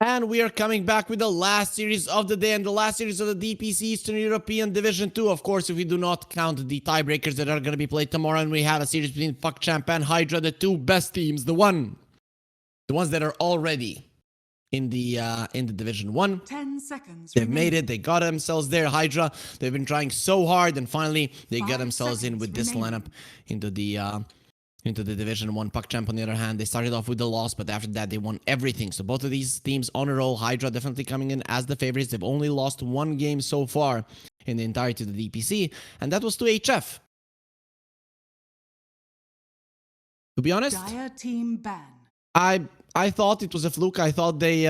And we are coming back with the last series of the day and the last series of the DPC Eastern European Division 2. Of course, if we do not count the tiebreakers that are going to be played tomorrow, and we have a series between PuckChamp and HYDRA, the two best teams, the ones that are already in the Division 1. 10 seconds. They've made it. They got themselves there. HYDRA, they've been trying so hard, and finally they got themselves in with this lineup into the Division 1. PuckChamp, on the other hand, they started off with the loss, but after that, they won everything. So both of these teams on a roll. HYDRA definitely coming in as the favorites. They've only lost one game so far in the entirety of the DPC, and that was to HF. To be honest, Dire team ban. I thought it was a fluke. I thought they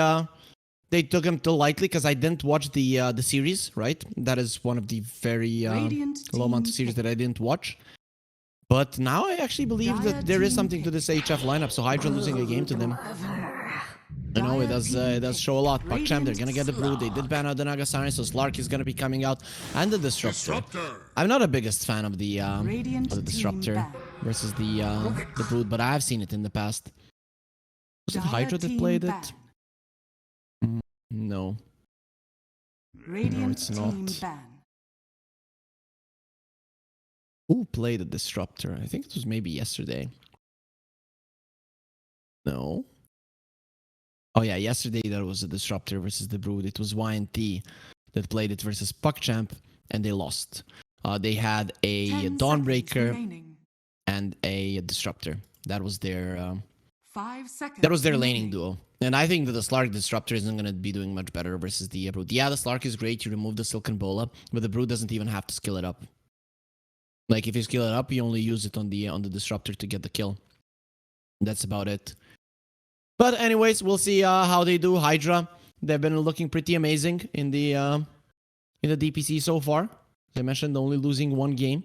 took him too lightly because I didn't watch the series, right? That is one of the very low amount of series that I didn't watch. But now I actually believe that there is something to this HF lineup, so HYDRA losing a game to them. I know it does show a lot. PuckChamp, they're gonna get the Brood. They did ban out the Nagasari, so Slark is gonna be coming out. And the Disruptor. I'm not a biggest fan of the Disruptor versus the Brood, but I have seen it in the past. Was it HYDRA that played it? No. No, it's not. Who played the Disruptor? I think it was maybe yesterday. No. Oh yeah, yesterday there was a Disruptor versus the Brood. It was YNT that played it versus PuckChamp, and they lost. They had a Dawnbreaker and a Disruptor. That was their 5 seconds. That was their laning duo. And I think that the Slark Disruptor isn't going to be doing much better versus the Brood. Yeah, the Slark is great. You remove the Silken Bola, but the Brood doesn't even have to skill it up. Like, if you skill it up, you only use it on the Disruptor to get the kill. That's about it. But anyways, we'll see how they do. HYDRA, they've been looking pretty amazing in the DPC so far. As I mentioned, only losing one game.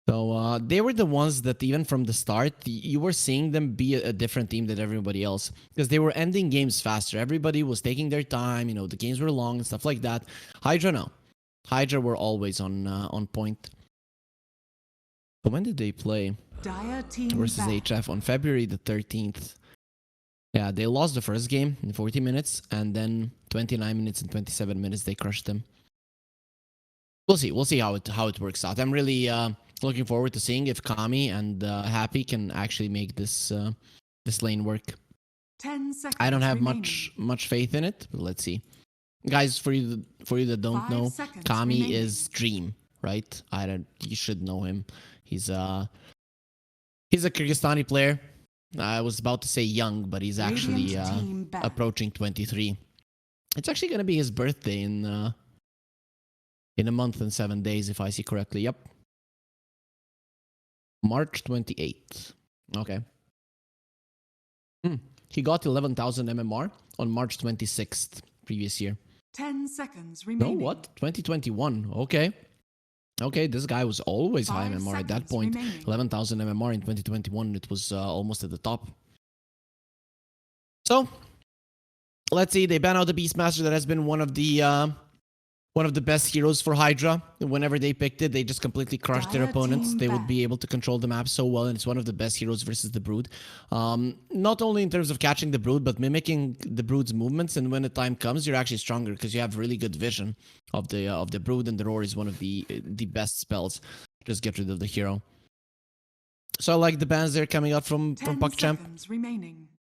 So they were the ones that even from the start, you were seeing them be a different team than everybody else. Because they were ending games faster. Everybody was taking their time. You know, the games were long and stuff like that. HYDRA, no. HYDRA were always on point. But when did they play versus HF? On February the 13th. Yeah, they lost the first game in 40 minutes, and then 29 minutes and 27 minutes they crushed them. We'll see. We'll see how it works out. I'm really looking forward to seeing if Kami and Happy can actually make this lane work. 10 seconds. I don't have much faith in it, but let's see. Guys, for you that don't know, Kami is Dream, right? You should know him. He's a Kyrgyzstani player. I was about to say young, but he's actually approaching 23. It's actually going to be his birthday in a month and 7 days, if I see correctly. Yep. March 28th. Okay. He got 11,000 MMR on March 26th, previous year. 10 seconds remaining. No, what? 2021. Okay. Okay, this guy was always high MMR at that point. 11,000 MMR in 2021. It was almost at the top. So, let's see. They ban out the Beastmaster. That has been one of the best heroes for HYDRA. Whenever they picked it, they just completely crushed their opponents. They would be able to control the map so well, and it's one of the best heroes versus the Brood. Not only in terms of catching the Brood, but mimicking the Brood's movements, and when the time comes, you're actually stronger because you have really good vision of the Brood, and the Roar is one of the best spells. Just get rid of the hero. So I like the bans there coming out from PuckChamp.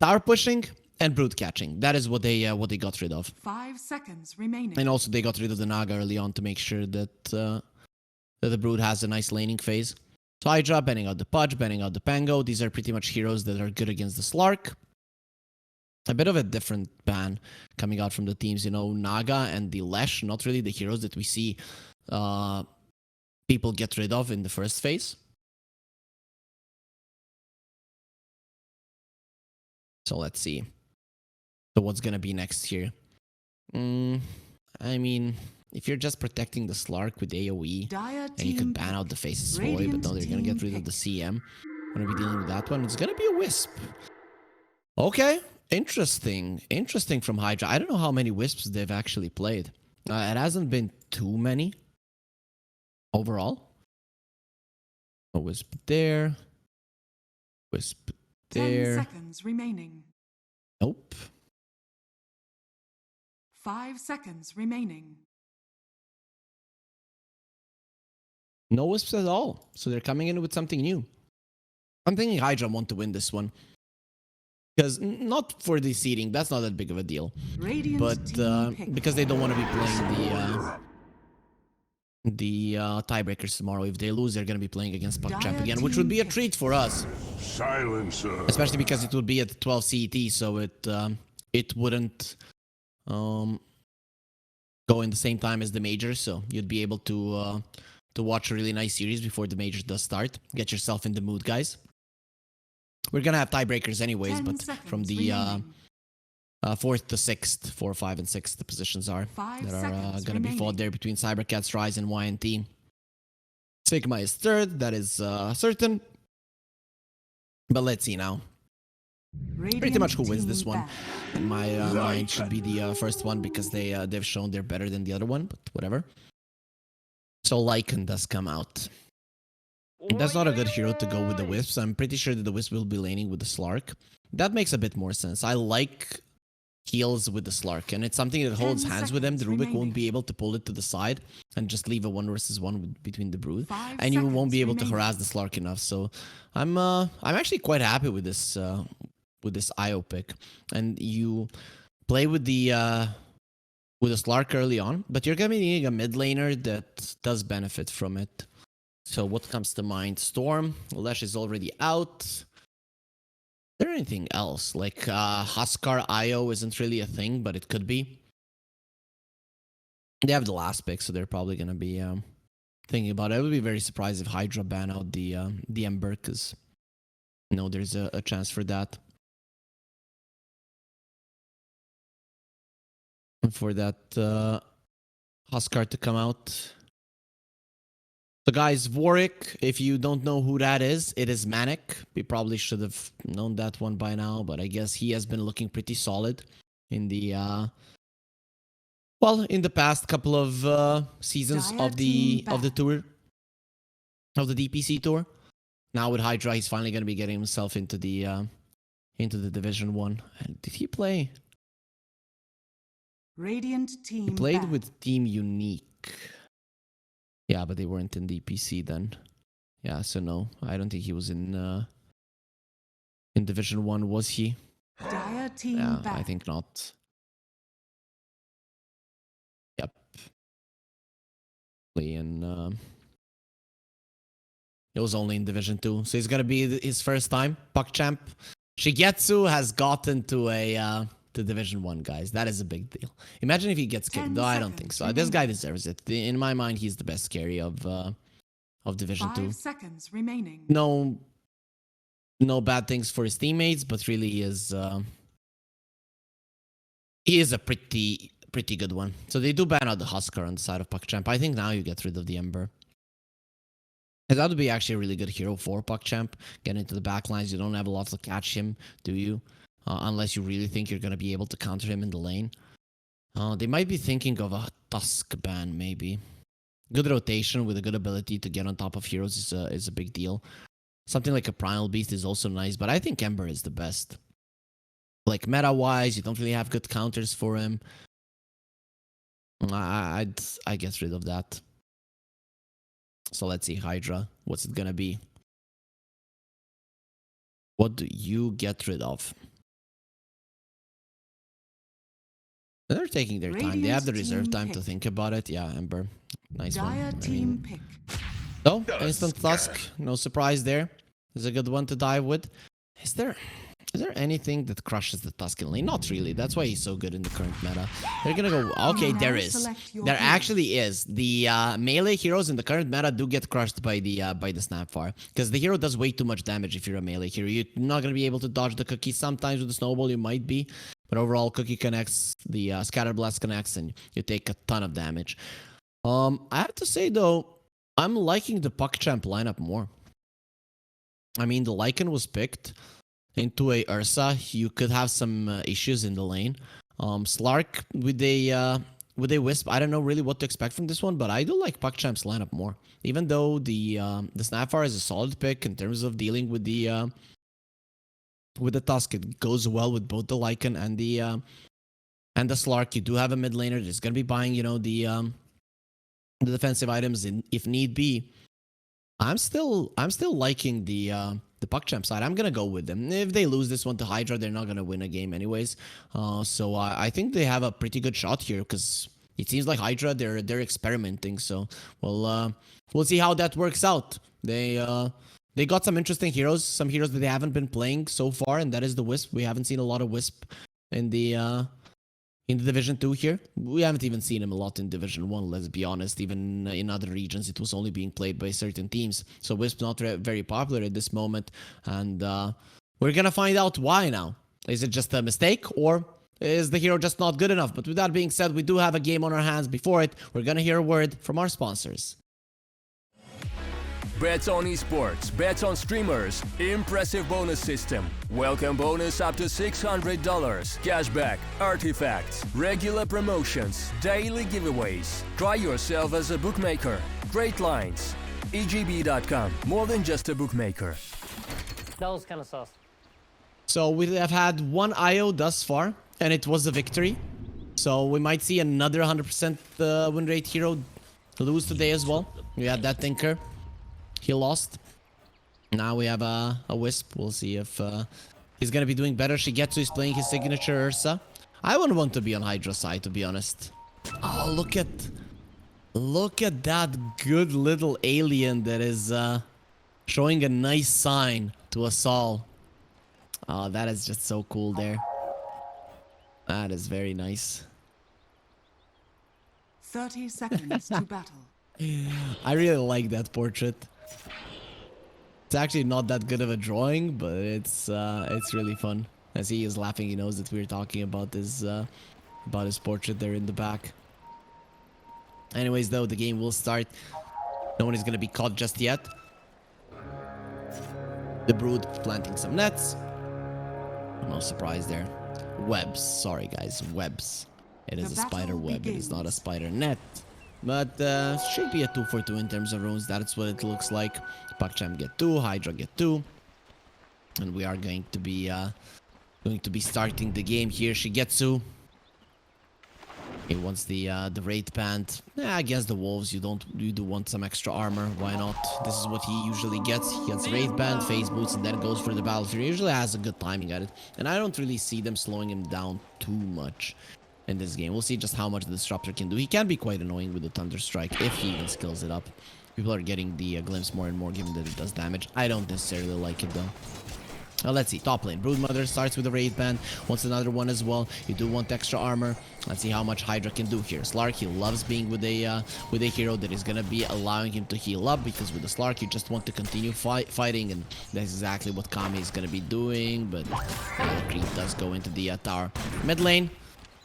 Tower pushing and Brood catching. That is what they got rid of. 5 seconds remaining. And also they got rid of the Naga early on to make sure that the Brood has a nice laning phase. So HYDRA banning out the Pudge, banning out the Pango. These are pretty much heroes that are good against the Slark. A bit of a different ban coming out from the teams. You know, Naga and the Lesh, not really the heroes that we see people get rid of in the first phase. So let's see. So what's gonna be next here? I mean, if you're just protecting the Slark with AoE, and you could ban out the Faceless Void, but no, they're gonna get rid of the CM. Gonna be dealing with that one. It's gonna be a Wisp. Okay, interesting. Interesting from HYDRA. I don't know how many Wisps they've actually played. It hasn't been too many overall. A Wisp there. Wisp there. 10 seconds remaining. Nope. 5 seconds remaining. No wisps at all. So they're coming in with something new. I'm thinking Hydra want to win this one. Because not for the seeding, that's not that big of a deal. Radiant But team pick. because they don't want to be playing the tiebreakers tomorrow. If they lose, they're going to be playing against PuckChamp again, which would be a treat for us. Silencer. Especially because it would be at 12 CET, so it wouldn't go in the same time as the major. So you'd be able to watch a really nice series before the major does start. Get yourself in the mood, guys. We're gonna have tiebreakers anyways, 10 but seconds from the remaining. 4th to 6th, 4, 5, and 6, the positions are 5 that are seconds gonna be fought remaining. there between Cybercats, Rise, and YNT. Sigma is 3rd, that is certain. But let's see now. Pretty much who wins this one, in my mind, should be the first one because they've shown they're better than the other one, but whatever. So Lycan does come out. That's not a good hero to go with the Wisps. I'm pretty sure that the Wisp will be laning with the Slark. That makes a bit more sense. I like heals with the Slark, and it's something that holds 10 hands with them. The seconds Rubik won't remaining. be able to pull it to the side and just leave a 1 versus 1 between the Brood, 5 and you won't be able seconds to harass the Slark enough. So I'm actually quite happy with this IO pick. And you play with the Slark early on, but you're gonna be needing a mid laner that does benefit from it. So what comes to mind? Storm. Lesh is already out. Is there anything else? Like Huskar IO isn't really a thing, but it could be. They have the last pick, so they're probably gonna be thinking about it. I would be very surprised if Hydra ban out the Ember, because there's a chance for that. And for that Huskar to come out. So guys, Warwick, if you don't know who that is, it is Manic. We probably should have known that one by now, but I guess he has been looking pretty solid in the in the past couple of seasons of the tour, of the DPC tour. Now with Hydra, he's finally going to be getting himself into the Division 1. And did he play? Radiant team He played back. with Team Unique. Yeah, but they weren't in DPC then. Yeah, so no, I don't think he was in Division 1, was he? Dire team Yeah, back. I think not. Yep. And it was only in Division 2, so it's gonna be his first time. PuckChamp. Shigetsu has gotten to Division 1, guys. That is a big deal. Imagine if he gets kicked. 10 No, I don't think seconds so. This guy remaining. deserves it. In my mind, he's the best carry of Division 2. 5 seconds remaining. No bad things for his teammates, but really he is a pretty good one. So they do ban out the Huskar on the side of PuckChamp. I think now you get rid of the Ember. And that would be actually a really good hero for PuckChamp. Get into the backlines. You don't have a lot to catch him, do you? Unless you really think you're going to be able to counter him in the lane. They might be thinking of a Tusk ban, maybe. Good rotation with a good ability to get on top of heroes is a big deal. Something like a Primal Beast is also nice, but I think Ember is the best. Like, meta-wise, you don't really have good counters for him. I get rid of that. So let's see, Hydra. What's it gonna be? What do you get rid of? They're taking their time. They have the Radiant's reserve team time to pick. think about it. Yeah, Ember. Nice one. Dire I team mean, pick. so, instant Tusk. No surprise there. Is a good one to dive with. Is there anything that crushes the Tuscan lane? Not really. That's why he's so good in the current meta. They're gonna go... Okay, Now there is. select your There hero. actually is. The melee heroes in the current meta do get crushed by the Snapfire. Because the hero does way too much damage if you're a melee hero. You're not gonna be able to dodge the cookie. Sometimes with the snowball you might be. But overall, cookie connects, the scatter blast connects, and you take a ton of damage. I have to say though, I'm liking the PuckChamp lineup more. I mean, the Lycan was picked into a Ursa. You could have some issues in the lane. Slark with a Wisp. I don't know really what to expect from this one, but I do like PuckChamp's lineup more. Even though the Snapfire is a solid pick in terms of dealing with the Tusk, it goes well with both the Lycan and and the Slark. You do have a mid laner that's gonna be buying, you know, the defensive items if need be. I'm still liking the PuckChamp side. I'm gonna go with them. If they lose this one to HYDRA, they're not gonna win a game anyways. So I think they have a pretty good shot here because it seems like HYDRA they're experimenting. So we'll see how that works out. They got some interesting heroes, some heroes that they haven't been playing so far, and that is the Wisp. We haven't seen a lot of Wisp in the Division 2 here. We haven't even seen him a lot in Division 1, let's be honest. Even in other regions, it was only being played by certain teams. So Wisp not very popular at this moment. And we're going to find out why now. Is it just a mistake or is the hero just not good enough? But with that being said, we do have a game on our hands. Before it, we're going to hear a word from our sponsors. Bets on esports, bets on streamers, impressive bonus system. Welcome bonus up to $600, cashback, artifacts, regular promotions, daily giveaways. Try yourself as a bookmaker. Great lines. EGB.com, more than just a bookmaker. That was kind of sauce. So we have had one IO thus far, and it was a victory. So we might see another 100% win rate hero lose today as well. We had that Tinker. He lost. Now we have a Wisp. We'll see if he's gonna be doing better. Shigetsu is playing his signature Ursa. I wouldn't want to be on HYDRA side, to be honest. Oh, look at that good little alien that is showing a nice sign to us all. Oh, that is just so cool there. That is very nice. 30 seconds to battle. I really like that portrait. It's actually not that good of a drawing, but it's really fun. As he is laughing, he knows that we're talking about his portrait there in the back. Anyways, though, the game will start. No one is gonna be caught just yet. The Brood planting some nets. No surprise there. Webs. Sorry, guys. Webs. It is a spider web. It is not a spider net. But should be a 2-for-2 in terms of runes. That's what it looks like. PuckChamp get 2, HYDRA get 2. And we are going to be starting the game here. Shigetsu. He wants the Wraith Band. Yeah, against the wolves, you do want some extra armor. Why not? This is what he usually gets. He gets Wraith Band, Phase Boots, and then goes for the Battlefield. He usually has a good timing at it. And I don't really see them slowing him down too much in this game. We'll see just how much the Disruptor can do. He can be quite annoying with the Thunder Strike if he even skills it up. People are getting the glimpse more and more given that it does damage. I don't necessarily like it though. Let's see. Top lane. Broodmother starts with a Wraith Band. Wants another one as well. You do want extra armor. Let's see how much HYDRA can do here. Slark, he loves being with a hero that is gonna be allowing him to heal up, because with the Slark you just want to continue fighting, and that's exactly what Kami is gonna be doing. But the creep does go into the tower. Mid lane.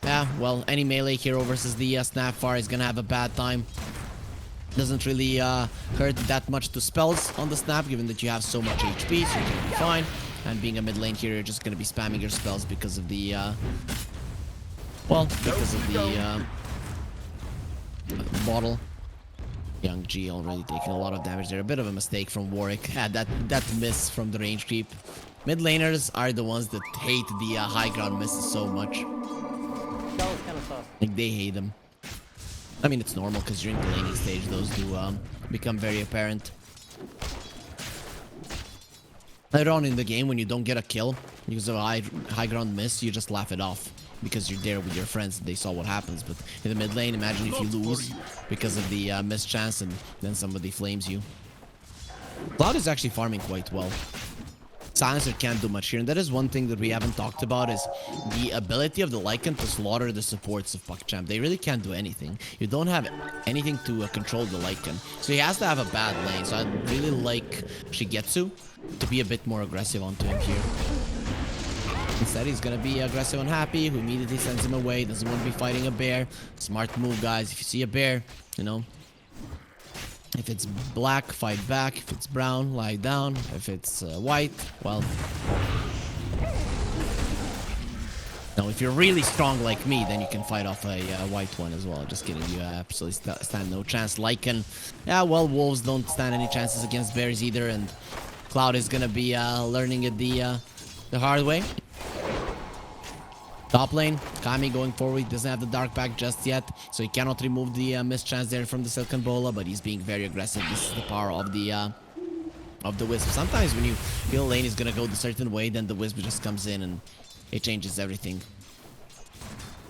Yeah, well, any melee hero versus the Snapfire is gonna have a bad time. Doesn't really hurt that much to spells on the Snap, given that you have so much HP, so you're gonna be fine. And being a mid lane hero, you're just gonna be spamming your spells because of the bottle. Young G already taking a lot of damage there. A bit of a mistake from Warwick. Yeah, that miss from the range creep. Mid laners are the ones that hate the high ground misses so much. That was kind of tough. Like, they hate them. I mean, it's normal because during the laning stage, those do become very apparent. Later on in the game, when you don't get a kill because of a high ground miss, you just laugh it off because you're there with your friends and they saw what happens. But in the mid lane, imagine if you lose because of the missed chance and then somebody flames you. Cloud is actually farming quite well. Silencer can't do much here, and that is one thing that we haven't talked about, is the ability of the Lycan to slaughter the supports of PuckChamp. They really can't do anything. You don't have anything to control the Lycan, so he has to have a bad lane. So I'd really like Shigetsu to be a bit more aggressive onto him here. Instead, he's gonna be aggressive on Happy, who immediately sends him away. Doesn't want to be fighting a bear. Smart move, guys. If you see a bear, you know, if it's black, fight back. If it's brown, lie down. If it's white, well... Now, if you're really strong like me, then you can fight off a white one as well. Just kidding, you absolutely stand no chance. Lycan, yeah, well, wolves don't stand any chances against bears either, and Cloud is gonna be learning it the hard way. Top lane, Kami going forward. He doesn't have the dark pack just yet, so he cannot remove the mischance there from the Silken Bola, but he's being very aggressive. This is the power of the Wisp. Sometimes when you feel lane is gonna go the certain way, then the Wisp just comes in and it changes everything.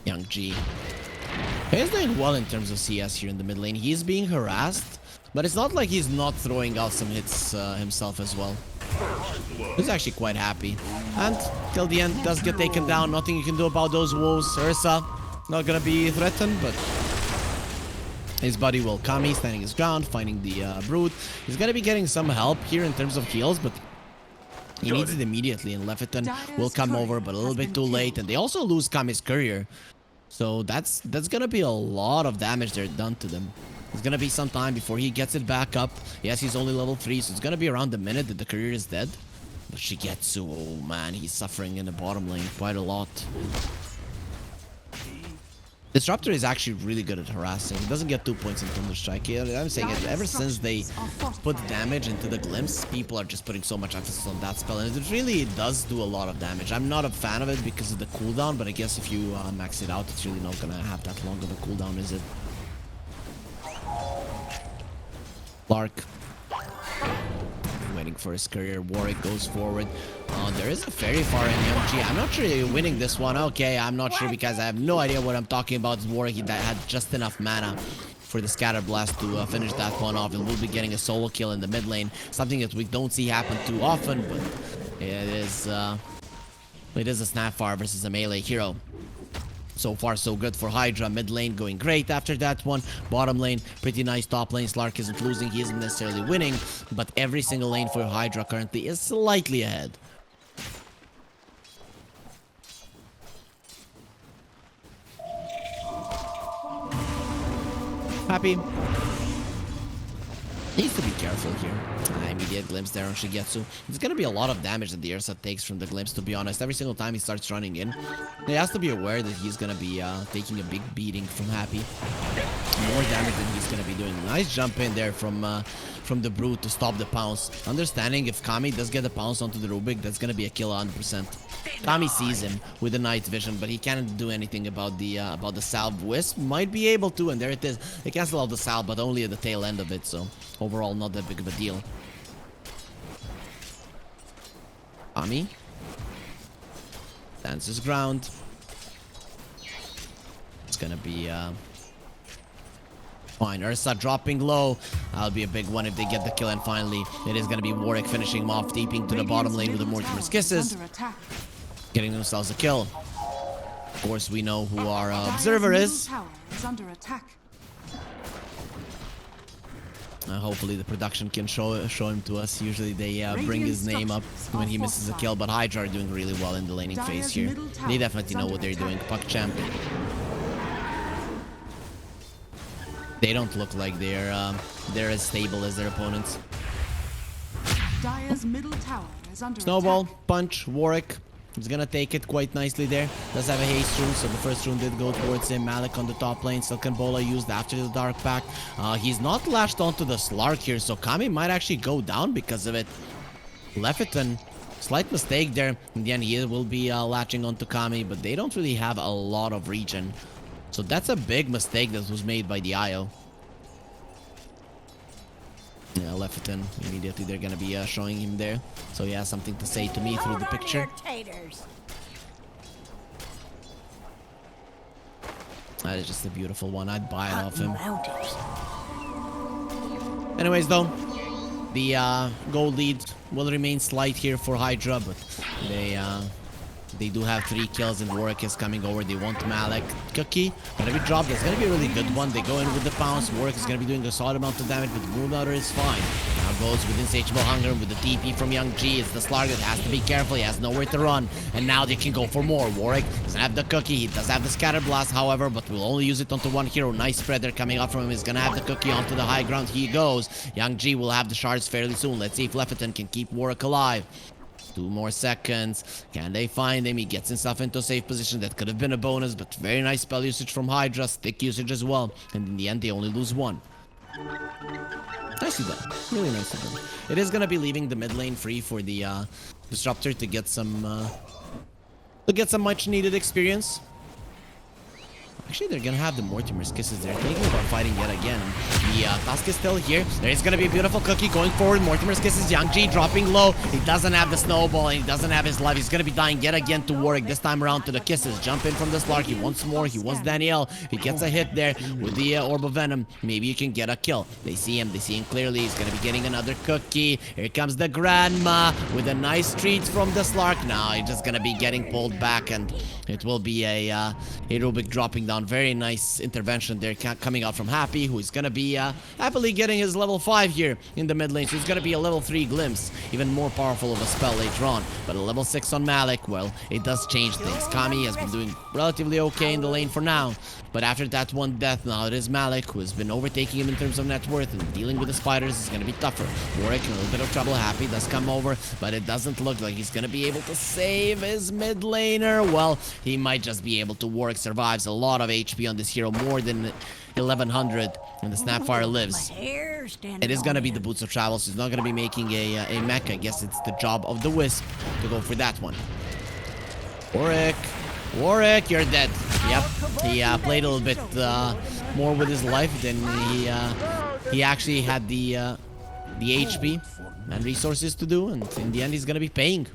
Young G. He's doing well in terms of CS here in the mid lane. He's being harassed, but it's not like he's not throwing out some hits himself as well. He's actually quite happy. And till the end, does get taken down. Nothing you can do about those wolves. Ursa not gonna be threatened, but his buddy will come. He's standing his ground, finding the Brood. He's gonna be getting some help here in terms of heals, but he needs it immediately. And Leviton will come over, but a little bit too late. And they also lose Kami's courier. So that's gonna be a lot of damage there done to them. It's gonna be some time before he gets it back up. Yes, he's only level 3, so it's gonna be around the minute that the courier is dead. But Shigetsu, oh man, he's suffering in the bottom lane quite a lot. Disruptor is actually really good at harassing. He doesn't get 2 points in Thunder Strike. I'm saying it, ever since they put damage into the glimpse, people are just putting so much emphasis on that spell. And it really does do a lot of damage. I'm not a fan of it because of the cooldown, but I guess if you max it out, it's really not gonna have that long of a cooldown, is it? Lark. Waiting for his courier. Warwick goes forward. There is a very far in Young G. I'm not sure you're winning this one. Okay, I'm not sure because I have no idea what I'm talking about. Warwick that had just enough mana for the Scatter Blast to finish that one off, and we'll be getting a solo kill in the mid lane. Something that we don't see happen too often, but it is a Snapfire versus a melee hero. So far, so good for HYDRA. Mid lane going great after that one. Bottom lane, pretty nice. Top lane, Slark isn't losing. He isn't necessarily winning. But every single lane for HYDRA currently is slightly ahead. Happy. Needs to be careful here. Immediate glimpse there on Shigetsu. It's gonna be a lot of damage that the Ursa takes from the glimpse, to be honest. Every single time he starts running in, he has to be aware that he's gonna be taking a big beating from Happy. More damage than he's gonna be doing. Nice jump in there from the Brute to stop the pounce. Understanding if Kami does get a pounce onto the Rubik, that's gonna be a kill 100%. Kami sees him with the night vision, but he can't do anything about the salve. Wisp might be able to, and there it is. They cancel out the salve, but only at the tail end of it, so overall not that big of a deal. Kami stands his ground. It's gonna be fine. Ursa dropping low. That'll be a big one if they get the kill, and finally it is gonna be Warwick finishing him off, deeping to the bottom lane with the Mortimer's Kisses, getting themselves a kill. Of course, we know who our observer is. Hopefully the production can show him to us. Usually they bring his name up when he misses a kill, but HYDRA are doing really well in the laning phase here. They definitely know what they're doing. PuckChamp. They don't look like they're as stable as their opponents. Dire's middle tower is under Snowball, attack. punch, Warwick. He's gonna take it quite nicely there. Does have a haste rune, so the first rune did go towards him. Malik on the top lane. Silken Bola used after the dark pack. He's not lashed onto the Slark here, so Kami might actually go down because of it. Leviton, slight mistake there. In the end, he will be latching onto Kami, but they don't really have a lot of regen. So that's a big mistake that was made by the IO. Yeah, Leviton, immediately they're gonna be showing him there. So he has something to say to me through the picture. That is just a beautiful one. I'd buy it off him. Anyways, though, the goal lead will remain slight here for HYDRA, but they do have 3 kills, and Warwick is coming over. They want Malik. Cookie, gonna be dropped. That's gonna be a really good one. They go in with the pounce. Warwick is gonna be doing a solid amount of damage, but the Moonlouder is fine. Now goes with Insatiable Hunger with the TP from Young G. It's the Slark that has to be careful. He has nowhere to run, and now they can go for more. Warwick doesn't have the Cookie. He does have the Scatter Blast, however, but will only use it onto one hero. Nice spreader coming up from him. He's gonna have the Cookie onto the high ground. He goes. Young G will have the shards fairly soon. Let's see if Leviton can keep Warwick alive. 2 more seconds. Can they find him? He gets himself into a safe position. That could have been a bonus, but very nice spell usage from HYDRA. Stick usage as well. And in the end, they only lose 1. Nicely done. Really nicely done. It is going to be leaving the mid lane free for the Disruptor to get some to get some much needed experience. Actually, they're gonna have the Mortimer's Kisses. They're thinking about fighting yet again. The Tusk is still here. There's gonna be a beautiful cookie going forward. Mortimer's Kisses, Young G dropping low. He doesn't have the snowball and he doesn't have his life. He's gonna be dying yet again to Warwick. This time around to the Kisses. Jump in from the Slarky once more. He wants Danielle. He gets a hit there with the Orb of Venom. Maybe you can get a kill. They see him. They see him clearly. He's gonna be getting another cookie. Here comes the Grandma with a nice treat from the Slark. Now he's just gonna be getting pulled back and it will be a Rubik dropping down. Very nice intervention there coming out from Happy, who is gonna be happily getting his level 5 here in the mid lane. So he's gonna be a level 3 Glimpse, even more powerful of a spell later on. But a level 6 on Malik, well, it does change things. Kami has been doing relatively okay in the lane for now, but after that one death, now it is Malik who has been overtaking him in terms of net worth, and dealing with the spiders is gonna be tougher. Warwick in a little bit of trouble. Happy does come over, but it doesn't look like he's gonna be able to save his mid laner. Well, he might just be able to. Warwick survives a lot of HP on this hero, more than 1100, and the Snapfire lives. It is gonna be the Boots of Travel, so he's not gonna be making a mech. I guess it's the job of the Wisp to go for that one. Warwick, you're dead. Yep, he played a little bit more with his life than he actually had the HP and resources to do, and in the end he's gonna be paying.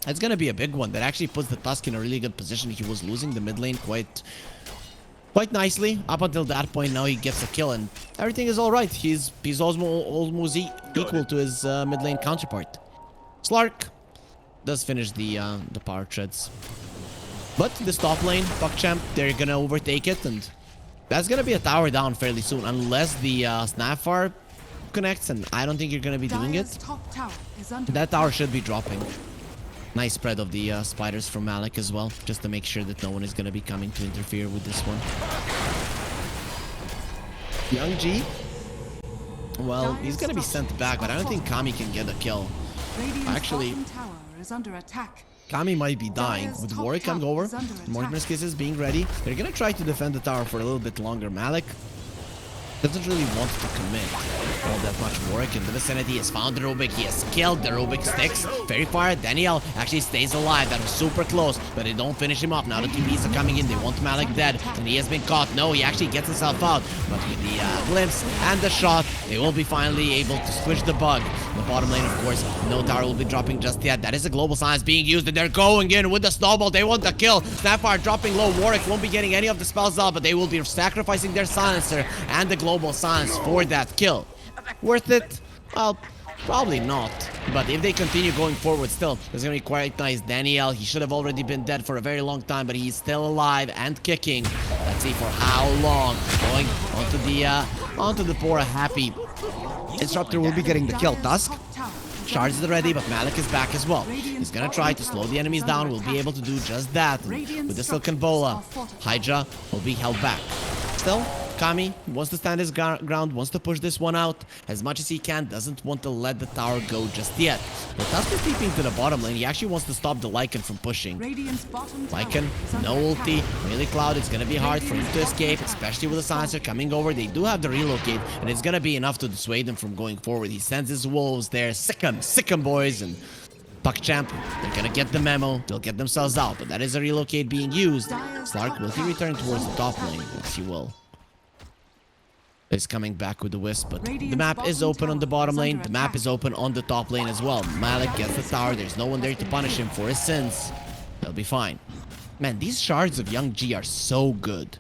It's gonna be a big one that actually puts the Tusk in a really good position. He was losing the mid lane quite nicely up until that point. Now he gets a kill and everything is all right. He's almost equal to his mid lane counterpart. Slark does finish the power treads, but this top lane, PuckChamp, they're gonna overtake it, and that's gonna be a tower down fairly soon unless the Snapfire connects, and I don't think you're gonna be doing it. That tower should be dropping. Nice spread of the spiders from Malik as well, just to make sure that no one is going to be coming to interfere with this one. Young G, well, he's going to be sent back, but I don't think Kami can get a kill. Actually, Kami might be dying. With Warwick coming over, Mortimer's Kisses being ready, they're going to try to defend the tower for a little bit longer. Malik doesn't really want to commit all that much. Warwick in the vicinity has found the Rubik. He has killed the Rubik sticks. Very far. Danielle actually stays alive. That was super close, but they don't finish him off. Now the TVs are coming in. They want Malik dead, and he has been caught. No, he actually gets himself out, but with the glimpse and the shot, they will be finally able to squish the bug. In the bottom lane, of course, no tower will be dropping just yet. That is a global silence being used, and they're going in with the snowball. They want the kill. Snapfire dropping low. Warwick won't be getting any of the spells out, but they will be sacrificing their silencer and the global silence for that kill. Worth it? Well, probably not. But if they continue going forward still, it's going to be quite nice. Danielle, he should have already been dead for a very long time, but he's still alive and kicking. Let's see for how long. Going onto the poor Happy. Disruptor will be getting the kill. Tusk charge is ready, but Malik is back as well. He's gonna try to slow the enemies down. Will be able to do just that. With the Silken Bola, HYDRA will be held back. Still, Kami wants to stand his ground, wants to push this one out as much as he can, doesn't want to let the tower go just yet. But Tusk is peeping to the bottom lane. He actually wants to stop the Lycan from pushing. Lycan, no ulti, really cloud. It's gonna be hard for him to escape, especially with the silencer coming over. They do have the relocate, and it's gonna be enough to dissuade them from going forward. He sends his wolves there. Sick 'em, boys, and PuckChamp, they're gonna get the memo. They'll get themselves out, but that is a relocate being used. Slark, will he return towards the top lane? Yes, he will. Is coming back with the Wisp, but the map is open on the bottom lane. The map is open on the top lane as well. Malik gets the tower. There's no one there to punish him for his sins. They'll be fine. Man, these shards of Young G are so good.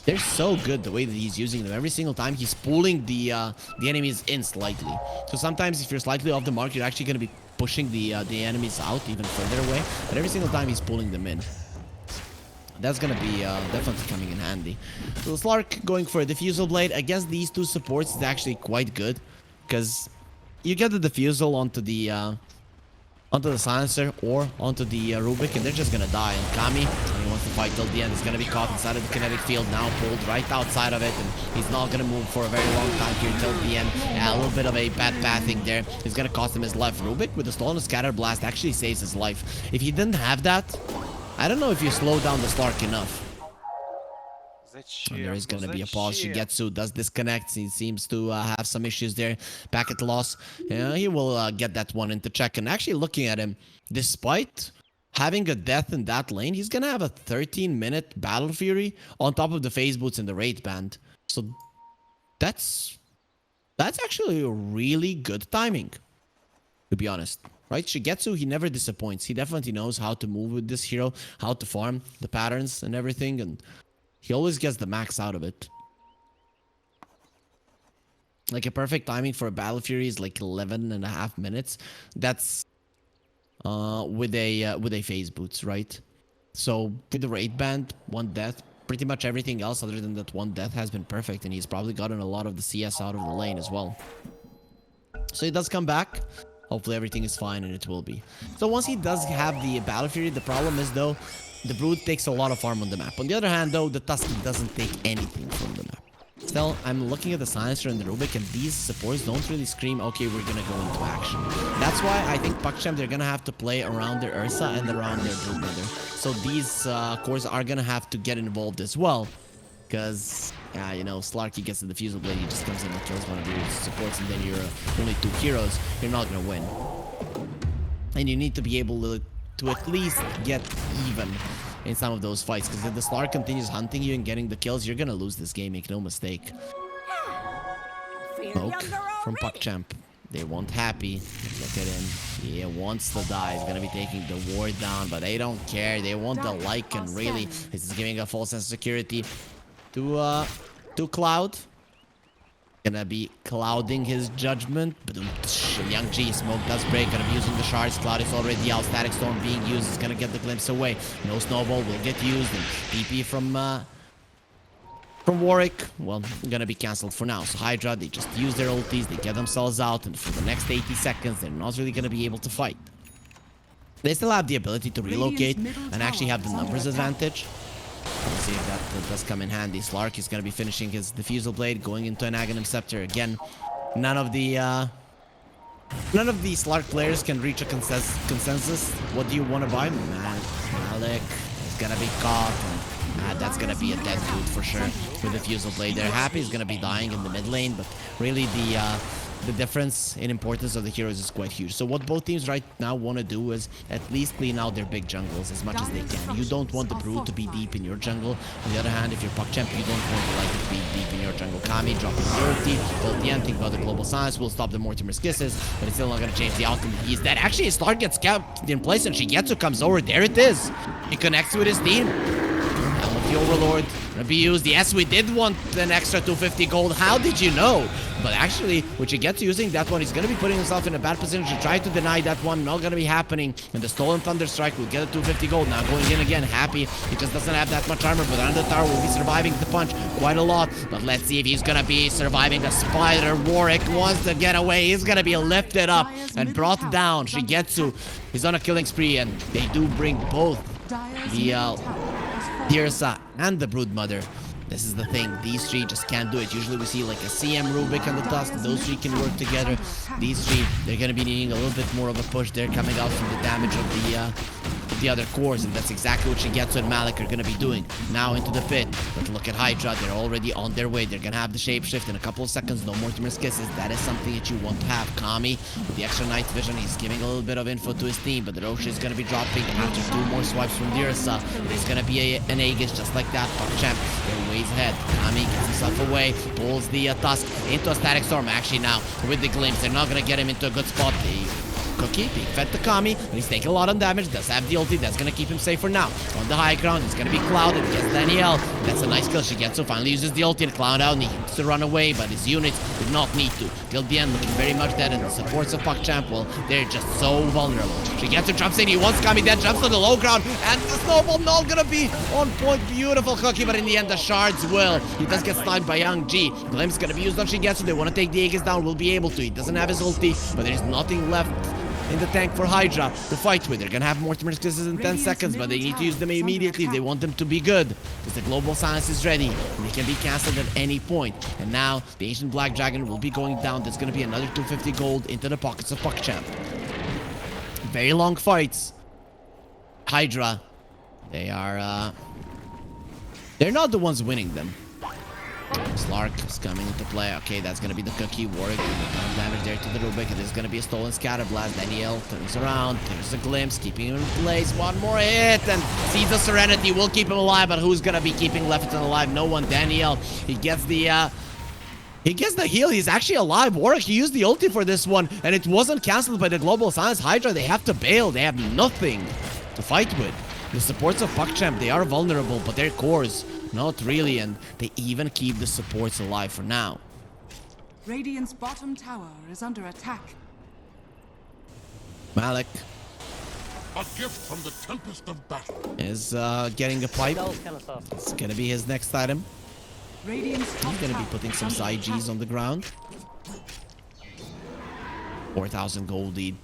They're so good the way that he's using them. Every single time he's pulling the enemies in slightly. So sometimes if you're slightly off the mark, you're actually going to be pushing the enemies out even further away. But every single time he's pulling them in. That's gonna be definitely coming in handy. So Slark going for a Diffusal Blade against these two supports is actually quite good, because you get the Diffusal onto the Silencer or onto the Rubik, and they're just gonna die. And Kami, he wants to fight till the end. He's gonna be caught inside of the kinetic field now, pulled right outside of it, and he's not gonna move for a very long time here till the end. Yeah, a little bit of a bad pathing there. It's gonna cost him his life. Rubik with the Stolen Scatter Blast actually saves his life. If he didn't have that, I don't know if you slow down the Slark enough. And there is going to be a pause. Shigetsu does disconnect. He seems to have some issues there. Packet loss. He will get that one into check. And actually looking at him, despite having a death in that lane, he's gonna have a 13-minute Battle Fury on top of the phase boots and the Wraith Band. So that's actually a really good timing, to be honest. Right? Shigetsu, he never disappoints. He definitely knows how to move with this hero, how to farm, the patterns and everything, and he always gets the max out of it. Like a perfect timing for a Battle Fury is like 11.5 minutes. That's with a phase boots, right? So with the Wraith Band, 1 death, pretty much everything else other than that 1 death has been perfect, and he's probably gotten a lot of the CS out of the lane as well. So he does come back. Hopefully everything is fine, and it will be. So once he does have the Battle Fury, the problem is though, the Brood takes a lot of farm on the map. On the other hand though, the Tusky doesn't take anything from the map. Still, I'm looking at the Silencer and the Rubik, and these supports don't really scream, okay, we're gonna go into action. That's why I think PuckChamp, they're gonna have to play around their Ursa and around their Broodmother. So these cores are gonna have to get involved as well. Because, yeah, you know, Slarky gets the Diffusal Blade, he just comes in and kills one of your supports, and then you're only 2 heroes, you're not gonna win. And you need to be able to at least get even in some of those fights, because if the Slark continues hunting you and getting the kills, you're gonna lose this game, make no mistake. Smoke from PuckChamp. They weren't happy. Look at him. He wants to die. He's gonna be taking the ward down, but they don't care. They want the Lycan, really. This is giving a false sense of security to Cloud. Gonna be clouding his judgment. Young G, smoke does break. Gonna be using the shards. Cloud is already out. Static Storm being used. Is gonna get the glimpse away. No snowball will get used. And PP from Warwick, well, gonna be cancelled for now. So HYDRA, they just use their ultis. They get themselves out. And for the next 80 seconds, they're not really gonna be able to fight. They still have the ability to relocate and actually have the numbers advantage. Let's see if that does come in handy. Slark is going to be finishing his Diffusal Blade, going into an Aghanim Scepter. Again, none of the Slark players can reach a consensus. What do you want to buy? Man, Malik is going to be caught. And, that's going to be a dead dude for sure with Diffusal Blade. They're happy he's going to be dying in the mid lane, but really the difference in importance of the heroes is quite huge. So what both teams right now want to do is at least clean out their big jungles as much as they can. You don't want the Brood to be deep in your jungle. On the other hand, if you're PuckChamp, you don't want the Lycan to be deep in your jungle. Kami dropping the ulti. Well, at the end, think about the Global Silence will stop the Mortimer's Kisses, but it's still not going to change the outcome. He's dead. Actually, his Slark gets kept in place, and Shigetsu comes over. There it is. He connects with his team. Now with the Overlord gonna be used. Yes, we did want an extra 250 gold. How did you know? But actually, when Shigetsu using that one, he's gonna be putting himself in a bad position to try to deny that one. Not gonna be happening. And the Stolen Thunderstrike will get a 250 gold. Now going in again, happy. He just doesn't have that much armor, but under the tower will be surviving the punch quite a lot. But let's see if he's gonna be surviving the Spider. Warwick wants to get away. He's gonna be lifted up and brought down. Shigetsu is on a killing spree, and they do bring both the Ursa and the Broodmother. This is the thing. These three just can't do it. Usually we see like a CM, Rubik, and the Tusk. Those three can work together. These three, they're going to be needing a little bit more of a push. They're coming out from the damage of the other cores, and that's exactly what Shigetsu and Malik are going to be doing. Now into the pit. But look at HYDRA. They're already on their way. They're going to have the shapeshift in a couple of seconds. No Mortimer's Kisses. That is something that you want to have. Kami, with the extra night vision, he's giving a little bit of info to his team, but the Rosh is going to be dropping after 2 more swipes from the Ursa. There's going to be an Aegis just like that. PuckChamp, they're ways ahead. Kami gets himself away, pulls the Tusk into a Static Storm. Actually now, with the Glimpse, they're not going to get him into a good spot. Cookie being fed to Kami, and he's taking a lot of damage. Does have the ulti, that's gonna keep him safe for now. On the high ground, he's gonna be clouded. Gets Danielle. That's a nice kill. Shigetsu finally uses the ulti to cloud out, and he needs to run away, but his units did not need to. Till the end, looking very much dead, and the supports of PuckChamp, well, they're just so vulnerable. Shigetsu jumps in, he wants Kami dead, jumps to the low ground, and the snowball not gonna be on point. Beautiful Cookie, but in the end, the shards will. He does get stunned by Young G. Glimpse gonna be used on Shigetsu. They want to take the Aegis down, will be able to. He doesn't have his ulti, but there's nothing left in the tank for HYDRA to fight with. They're gonna have Mortimer's Kisses in 10 seconds, but they need to use them immediately if they want them to be good, because the Global Silence is ready, and they can be cancelled at any point. And now, the Ancient Black Dragon will be going down. There's gonna be another 250 gold into the pockets of PuckChamp. Very long fights. HYDRA, they're not the ones winning them. Slark is coming into play. Okay, that's gonna be the cookie. Warwick doing a ton of damage there to the Rubik. It is gonna be a stolen scatter blast. Daniel turns around. There's a glimpse, keeping him in place. One more hit, and sees the Serenity will keep him alive. But who's gonna be keeping Lefferton alive? No one. Daniel. He gets the heal. He's actually alive. Warwick, he used the ulti for this one, and it wasn't cancelled by the Global Silence. HYDRA, they have to bail. They have nothing to fight with. The supports of PuckChamp, they are vulnerable, but their cores, not really, and they even keep the supports alive for now. Radiant's bottom tower is under attack. Malik A gift from the tempest of battle. is getting a pipe. That was kind of soft. It's gonna be his next item. Radiant's top He's gonna be tower putting is some under side Gs attack. on the ground. 4,000 gold lead.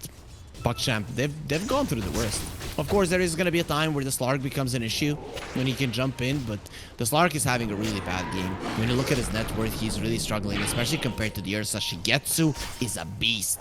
PuckChamp, they've gone through the worst. Of course, there is gonna be a time where the Slark becomes an issue when he can jump in, but the Slark is having a really bad game. When you look at his net worth, he's really struggling, especially compared to the Ursa. Shigetsu is a beast.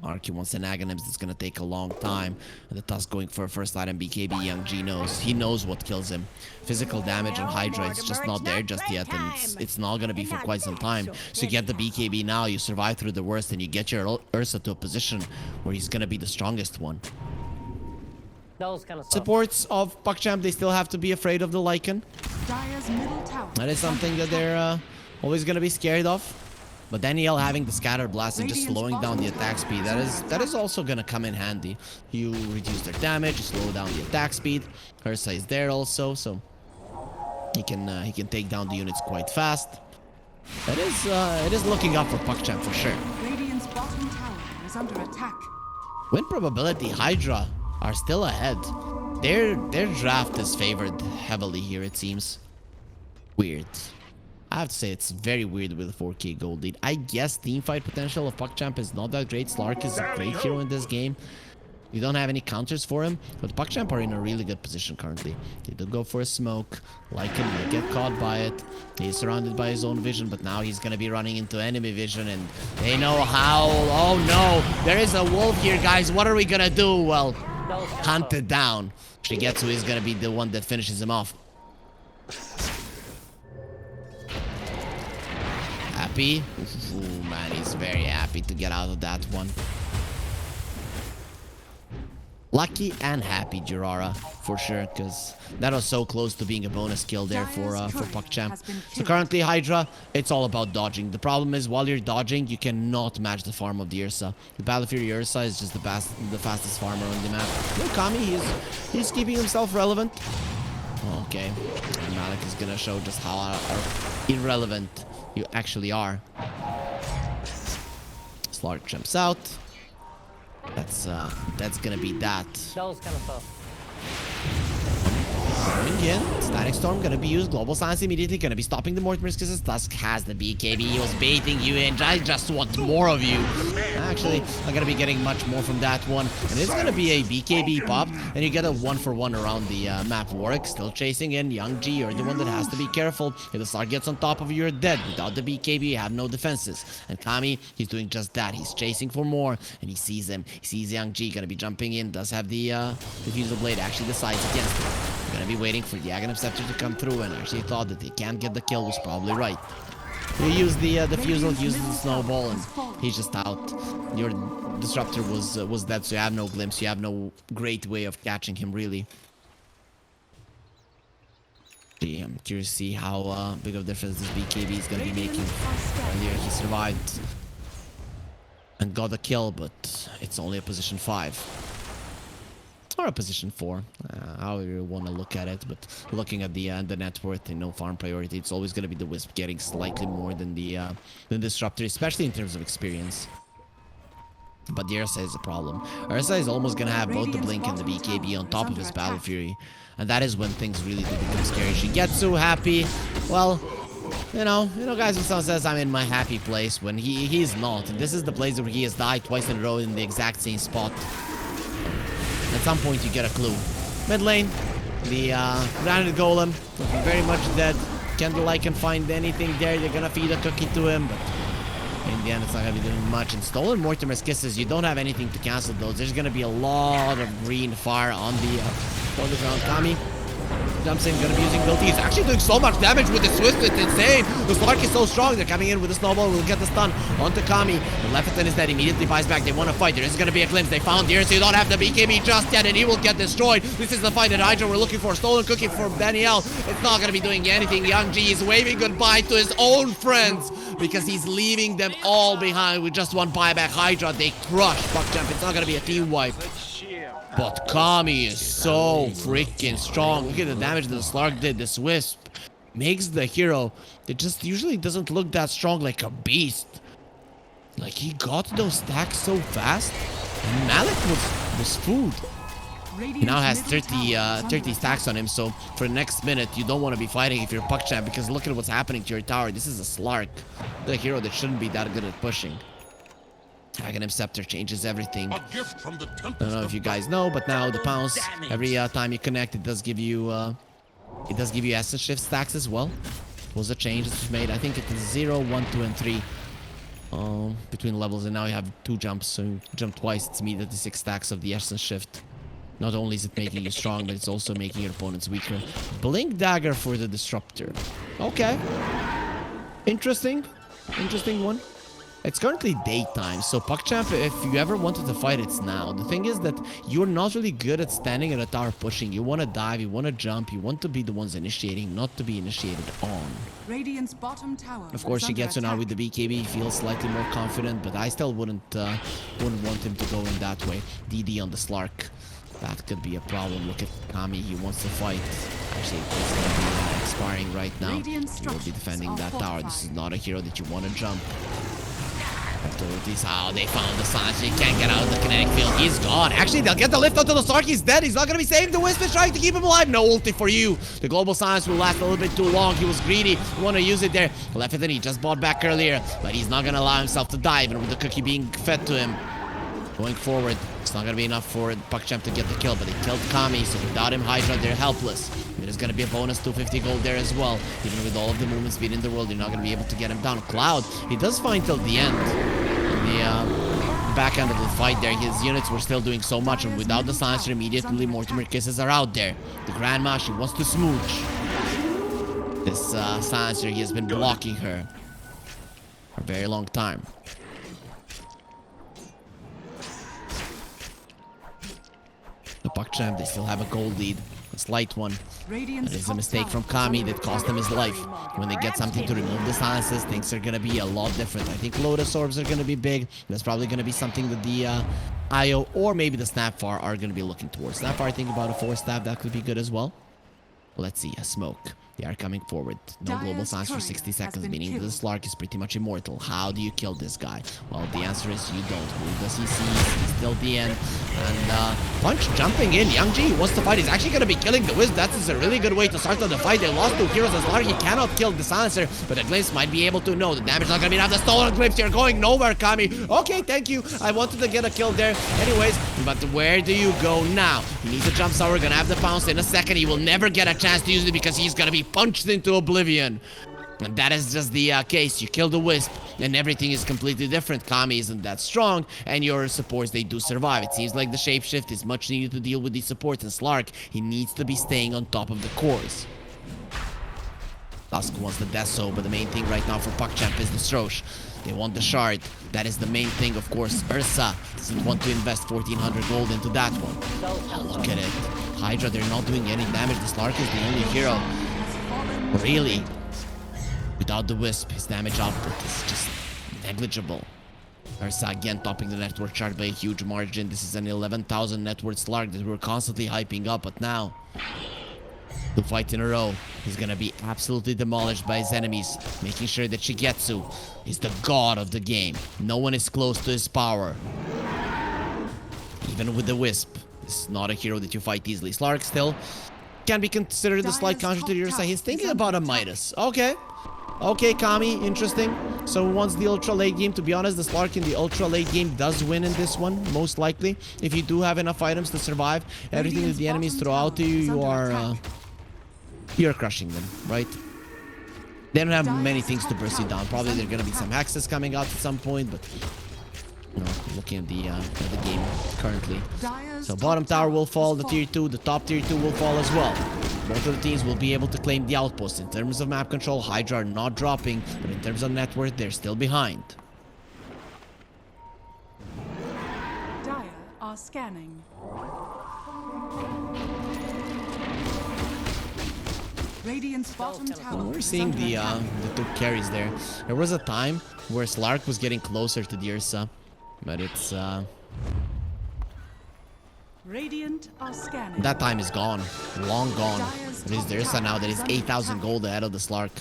Arky wants an Aghanim's that's gonna take a long time. And the Tusk going for a first item. BKB Young G knows. He knows what kills him. Physical damage on HYDRA, it's just not there just yet, and it's not gonna be for quite some time. So you get the BKB now, you survive through the worst, and you get your Ursa to a position where he's gonna be the strongest one. That was kind of soft. Supports of PuckChamp, they still have to be afraid of the Lycan. Dire's middle tower That is is under something that they're always gonna be scared of. But Daniel having the scatter blast and just slowing down the attack speed, that is also gonna come in handy. You reduce their damage, you slow down the attack speed. Ursa is there also, so he can take down the units quite fast. It is looking up for PuckChamp for sure. Radiant's bottom tower is under attack. Win probability, HYDRA are still ahead. Their draft is favored heavily here, it seems. Weird. I have to say it's very weird with a 4k gold lead. I guess teamfight potential of PuckChamp is not that great. Slark is a great hero in this game. You don't have any counters for him, but PuckChamp are in a really good position currently. They do go for a smoke. Lycan will get caught by it. He's surrounded by his own vision, but now he's gonna be running into enemy vision, and they know how. Oh no, there is a wolf here, guys. What are we gonna do? Well, That was kind of hunt it down. Shigetsu is gonna be the one that finishes him off. Happy? Ooh, man, he's very happy to get out of that one. Lucky and happy, Jirara, for sure, because that was so close to being a bonus kill there for PuckChamp. So currently, HYDRA, it's all about dodging. The problem is, while you're dodging, you cannot match the farm of the Ursa. The Battle Fury Ursa is just the fastest farmer on the map. No, Kami, he's keeping himself relevant. Okay, Malik is gonna show just how irrelevant you actually are. Slark jumps out. That's gonna be that. That was kind of soft. Going in. Static Storm gonna be used. Global Silence immediately. Gonna be stopping the Mortimer's because his Tusk has the BKB. He was baiting you in. I just want more of you. Actually, I'm gonna be getting much more from that one. And it's gonna be a BKB pop. And you get a 1-for-1 around the map. Warwick still chasing in. Young G, you're the one that has to be careful. If the Slark gets on top of you, you're dead. Without the BKB, you have no defenses. And Kami, he's doing just that. He's chasing for more. And he sees him. He sees Young G. Gonna be jumping in. Does have the Diffusal Blade. Actually decides against him. Gonna be waiting for the Aghanim Scepter to come through, and actually thought that he can't get the kill was probably right. You use the Diffusal, uses the Snowball, and he's just out. Your Disruptor was dead, so you have no glimpse. You have no great way of catching him, really. Gee, I'm curious to see how big of a difference this BKB is gonna be making. Earlier he survived and got a kill, but it's only a position 5. Or a position 4, however you want to look at it. But looking at the net worth and no farm priority, it's always going to be the Wisp getting slightly more than the Disruptor, especially in terms of experience. But the Ursa is a problem. Ursa is almost going to have both the Blink and the BKB on top of his Battle Fury. And that is when things really do become scary. Shigetsu happy. Well, you know, guys, when someone says I'm in my happy place, when he's not. And this is the place where he has died twice in a row in the exact same spot. At some point you get a clue. Mid lane, the grounded golem looking very much dead. Candlelight can find anything there. They're gonna feed a cookie to him, but in the end it's not gonna be doing much. And stolen Mortimer's Kisses, you don't have anything to cancel those. There's gonna be a lot of green fire on the ground. Kami Jumps in, gonna be using ability. He's actually doing so much damage with the Swift, it's insane. The Slark is so strong. They're coming in with the snowball. We'll get the stun onto Kami. The Leviathan is dead. Immediately buys back. They want to fight. There is gonna be a glimpse. They found here, so you don't have the BKB just yet, and he will get destroyed. This is the fight that HYDRA were looking for. Stolen cookie from Danielle. It's not gonna be doing anything. Young G is waving goodbye to his own friends because he's leaving them all behind with just one buyback. HYDRA, they crush PuckChamp. It's not gonna be a team wipe. But Kami is so freaking strong. Look at the damage that the Slark did. This Wisp makes the hero that just usually doesn't look that strong like a beast. Like, he got those stacks so fast. And Malik was food. He now has 30 stacks on him, so for the next minute, you don't want to be fighting if you're PuckChamp, because look at what's happening to your tower. This is a Slark, the hero that shouldn't be that good at pushing. Aghanim Scepter changes everything. A gift from the I don't know if you guys know, but now the pounce, every time you connect, it does give you essence shift stacks as well. It was a change that's made. I think it is 0, 1, 2, and 3 between levels, and now you have 2 jumps, so you jump twice. It's immediately 6 stacks of the essence shift. Not only is it making you strong, but it's also making your opponents weaker. Blink Dagger for the Disruptor. Okay. Interesting one. It's currently daytime, so PuckChamp, if you ever wanted to fight, it's now. The thing is that you're not really good at standing at a tower pushing. You want to dive, you want to jump, you want to be the ones initiating, not to be initiated on. Radiant's bottom tower. Of course, he gets to now with the BKB, he feels slightly more confident, but I still wouldn't want him to go in that way. DD on the Slark. That could be a problem. Look at Kami, he wants to fight. Actually, it's going to be expiring right now. He will be defending that tower. This is not a hero that you want to jump. Oh, they found the Sanch. He can't get out of the kinetic field. He's gone. Actually, they'll get the lift onto the Slark. He's dead. He's not going to be saved. The Wisp is trying to keep him alive. No ulti for you. The global Sanch will last a little bit too long. He was greedy. He want to use it there. Leviathan, he just bought back earlier, but he's not going to allow himself to die, even with the cookie being fed to him. Going forward, it's not going to be enough for PuckChamp to get the kill, but he killed Kami, so without him, HYDRA, they're helpless. There's going to be a bonus 250 gold there as well. Even with all of the movement speed in the world, you're not going to be able to get him down. Cloud, he does fine till the end. The back end of the fight there, his units were still doing so much, and without the silencer, immediately Mortimer kisses are out there. The Grandma, she wants to smooch. This silencer, he has been blocking her for a very long time. The PuckChamp, they still have a gold lead. A slight one. That is a mistake from Kami that cost him his life. When they get something to remove the silences, things are gonna be a lot different. I think Lotus Orbs are gonna be big. That's probably gonna be something that the IO or maybe the Snapfire are gonna be looking towards. Snapfire, I think about a 4-stab, that could be good as well. Let's see, a smoke. They are coming forward. No global silence for 60 seconds, meaning that the Slark is pretty much immortal. How do you kill this guy? Well, the answer is you don't. Who does he see? He's still the end. And Punch jumping in. Young G wants to fight. He's actually going to be killing the Wiz. That is a really good way to start on the fight. They lost 2 heroes. Slark, he cannot kill the silencer, but the Glimpse might be able to. No, the damage not going to be enough. The stolen Glimpse, you're going nowhere, Kami. Okay, thank you. I wanted to get a kill there. Anyways, but where do you go now? He needs a jump tower. We're going to have the pounce in a second. He will never get a chance to use it because he's going to be punched into oblivion. And that is just the case. You kill the Wisp and everything is completely different. Kami isn't that strong and your supports, they do survive. It seems like the shapeshift is much needed to deal with these supports, and Slark, he needs to be staying on top of the cores. Tusk wants the Deso, but the main thing right now for PuckChamp is the Strosh. They want the shard. That is the main thing, of course. Ursa doesn't want to invest 1400 gold into that one. Oh, look at it. HYDRA, they're not doing any damage. The Slark is the only hero. Really? Without the Wisp, his damage output is just negligible. Ursa again topping the network chart by a huge margin. This is an 11,000 net worth Slark that we're constantly hyping up, but now 2 fights in a row, he's gonna be absolutely demolished by his enemies, making sure that Shigetsu is the god of the game. No one is close to his power. Even with the Wisp, this is not a hero that you fight easily. Slark still can be considered a slight counter to Ursa. He's thinking about a Midas. Okay, Kami, interesting. So once the ultra late game, to be honest, the Slark in the ultra late game does win in this one, most likely. If you do have enough items to survive, everything that the enemies throw out to you, you're crushing them, right? They don't have many things to burst you down. Probably there are gonna be some hexes coming out at some point, but no, looking at the game currently. So bottom tower will fall, the tier 2, the top tier 2 will fall as well. both of the teams will be able to claim the outpost. In terms of map control, HYDRA are not dropping, but in terms of net worth, they're still behind. Dire are scanning. Radiant's bottom tower. We're is seeing under the attack. two carries there. There was a time where Slark was getting closer to the Ursa, but it's Radiant are scanning. that time is gone, long gone. It is the Ursa now that is 8,000 gold ahead of the Slark.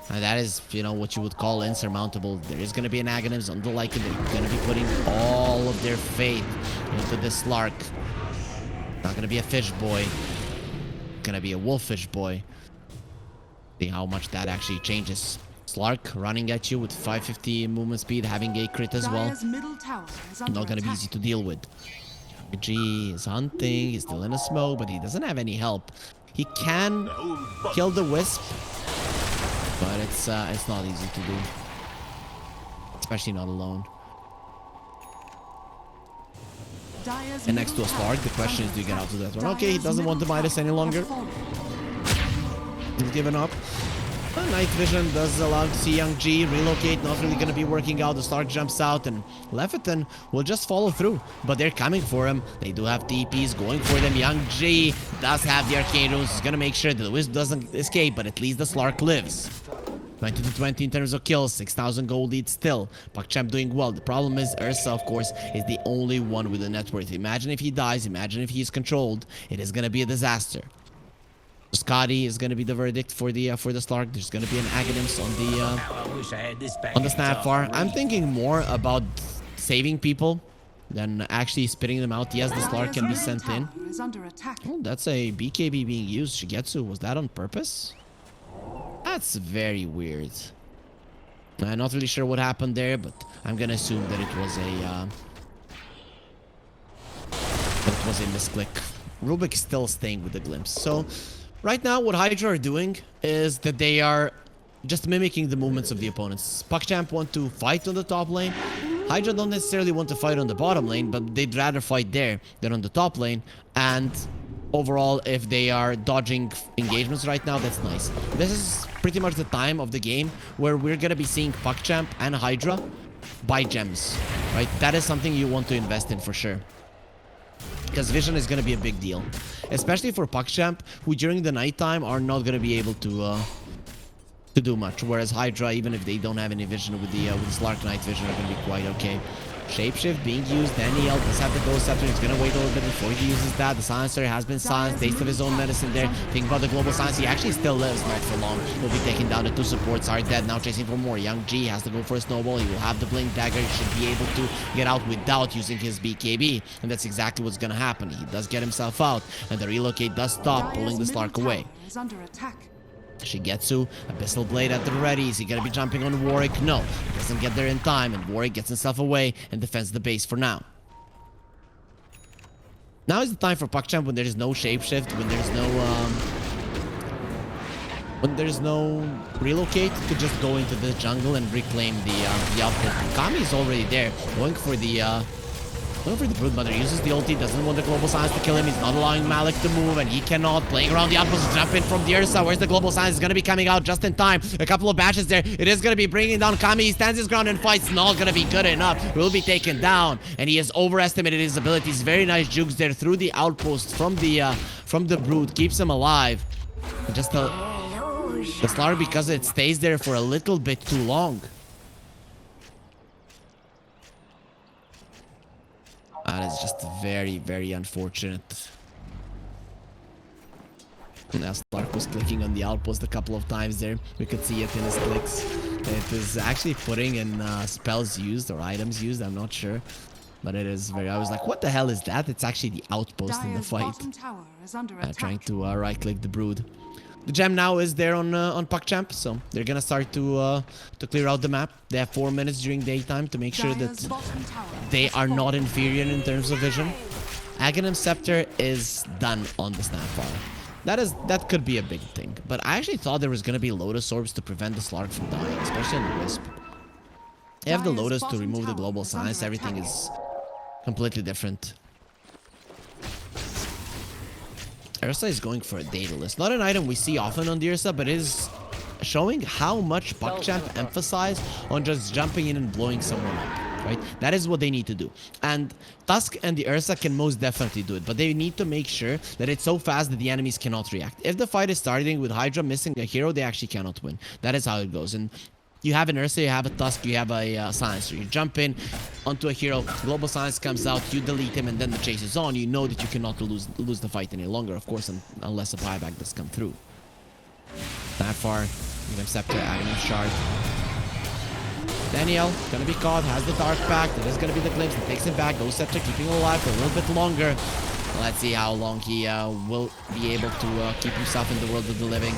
And that is, you know, what you would call insurmountable. There is going to be an Aghanims on the Lycan. They're going to be putting all of their faith into this Slark. Not going to be a fish boy. Going to be a wolfish boy. See how much that actually changes. Slark running at you with 550 movement speed, having a crit as well. Dire's middle tower is under Not going to be attack. easy to deal with. G is hunting. He's still in a smoke, but he doesn't have any help. He can kill the Wisp, but it's not easy to do. Especially not alone. Dire's And next to a middle Slark, tower the is question is, under do you get out of attack. that one? Okay, he Dire's doesn't want the middle Midas any tower longer. has fallen. He's given up. Night vision does allow to see Young G relocate. Not really going to be working out. The Slark jumps out and Lefferton will just follow through. But they're coming for him. They do have TPs going for them. Young G does have the Arcane Runes. He's going to make sure that the Wisp doesn't escape, but at least the Slark lives. 20 to 20 in terms of kills. 6,000 gold lead still. PuckChamp doing well. The problem is Ursa, of course, is the only one with a net worth. Imagine if he dies. Imagine if he's controlled. It is going to be a disaster. Scotty is going to be the verdict for the Slark. There's going to be an Aghanims on the Snapfire. I'm thinking more about saving people than actually spitting them out. Yes, the Slark can be Dire's sent middle in. tower is under attack. Oh, that's a BKB being used. Shigetsu, was that on purpose? That's very weird. I'm not really sure what happened there, but I'm going to assume that it was a misclick. Rubik is still staying with the Glimpse. So right now, what HYDRA are doing is that they are just mimicking the movements of the opponents. PuckChamp want to fight on the top lane. HYDRA don't necessarily want to fight on the bottom lane, but they'd rather fight there than on the top lane. And overall, if they are dodging engagements right now, that's nice. This is pretty much the time of the game where we're going to be seeing PuckChamp and HYDRA buy gems, right? That is something you want to invest in for sure. Because vision is going to be a big deal, especially for PuckChamp, who during the nighttime are not going to be able to do much. Whereas HYDRA, even if they don't have any vision with the Slark night vision, are going to be quite okay. Shapeshift being used. Daniel does have the Ghost Scepter. He's going to wait a little bit before he uses that. The Silencer has been silenced. Taste of his own medicine there. Think about the global silence. He actually still lives, not for long. He'll be taken down. The two supports are dead. Now chasing for more. Young G has to go for a snowball. He will have the Blink Dagger. He should be able to get out without using his BKB. And that's exactly what's going to happen. He does get himself out. And the relocate does stop, pulling the Slark away. Tower is under attack. Shigetsu, Abyssal Blade at the ready. Is he gonna be jumping on Warwick? No, he doesn't get there in time, and Warwick gets himself away and defends the base for now. Now is the time for PuckChamp when there is no shapeshift, when there's no relocate, to just go into the jungle and reclaim the outpost. Kami is already there, going for the Broodmother. Uses the ulti, doesn't want the global silence to kill him. He's not allowing Malik to move, and he cannot. Playing around the outpost, jump in from the Ursa. Where's the global silence? Is going to be coming out just in time. A couple of bashes there. It is going to be bringing down Kami. He stands his ground and fights. Not going to be good enough. Will be taken down, and he has overestimated his abilities. Very nice jukes there through the outpost from the Brood. Keeps him alive. Just the Slark, because it stays there for a little bit too long. That is just very, very unfortunate. Now Slark was clicking on the outpost a couple of times there. We could see it in his clicks. It is actually putting in spells used or items used, I'm not sure. But it is very... I was like, what the hell is that? It's actually the outpost in the Dire's fight. bottom tower is under attack. Trying to right-click the Brood. The gem now is there on PuckChamp, so they're gonna start to clear out the map. They have 4 minutes during daytime to make sure Dire's that bottom tower they has are fallen. not inferior in terms of vision. Aghanim Scepter is done on the Snapfire. That could be a big thing, but I actually thought there was gonna be Lotus Orbs to prevent the Slark from dying, especially on the Wisp. They have the Dire's Lotus to bottom remove the tower global is under silence. Everything attack. is completely different. Ursa is going for a Daedalus. Not an item we see often on the Ursa, but it is showing how much PuckChamp emphasize on just jumping in and blowing someone up, right? That is what they need to do. And Tusk and the Ursa can most definitely do it, but they need to make sure that it's so fast that the enemies cannot react. If the fight is starting with HYDRA missing a hero, they actually cannot win. That is how it goes. And you have an Ursa, you have a Tusk, you have a Silencer. You jump in onto a hero, Global Silence comes out, you delete him, and then the chase is on. You know that you cannot lose the fight any longer, of course, unless a buyback does come through. That far, Gem Scepter, Aghanim Shard. Daniel, gonna be caught, has the Dark Pact. That is gonna be the glimpse. He takes him back. Ghost Scepter keeping him alive for a little bit longer. Let's see how long he will be able to keep himself in the world of the living.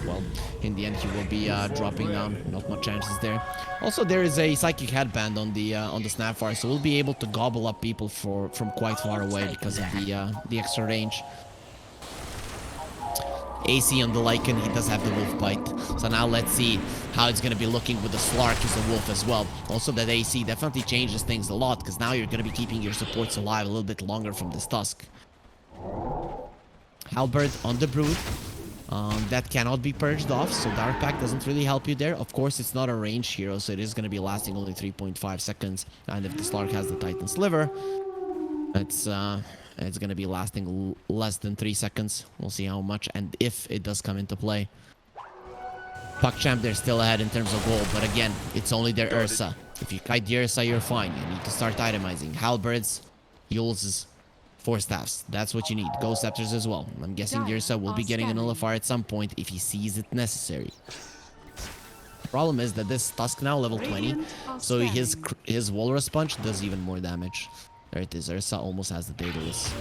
Well, in the end, he will be dropping down. Not much chances there. Also, there is a Psychic Headband on the Snapfire, so we'll be able to gobble up people from quite far away because of the extra range. AC on the Lycan, he does have the Wolf Bite. So now let's see how it's going to be looking with the Slark as a Wolf as well. Also, that AC definitely changes things a lot, because now you're going to be keeping your supports alive a little bit longer from this Tusk. Halberd on the Brood. That cannot be purged off, so Dark Pact doesn't really help you there. Of course, it's not a ranged hero, so it is going to be lasting only 3.5 seconds. And if the Slark has the Titan Sliver, it's going to be lasting less than 3 seconds. We'll see how much and if it does come into play. PuckChamp, they're still ahead in terms of gold, but again, it's only their Ursa. If you kite the Ursa, you're fine. You need to start itemizing. Halberds, Yules, Force Staffs. That's what you need. Ghost Scepters as well. I'm guessing the Ursa will be getting a Nullifier at some point if he sees it necessary. The problem is that this Tusk now level 20, so his Walrus Punch does even more damage. There it is. Ursa almost has the Daedalus.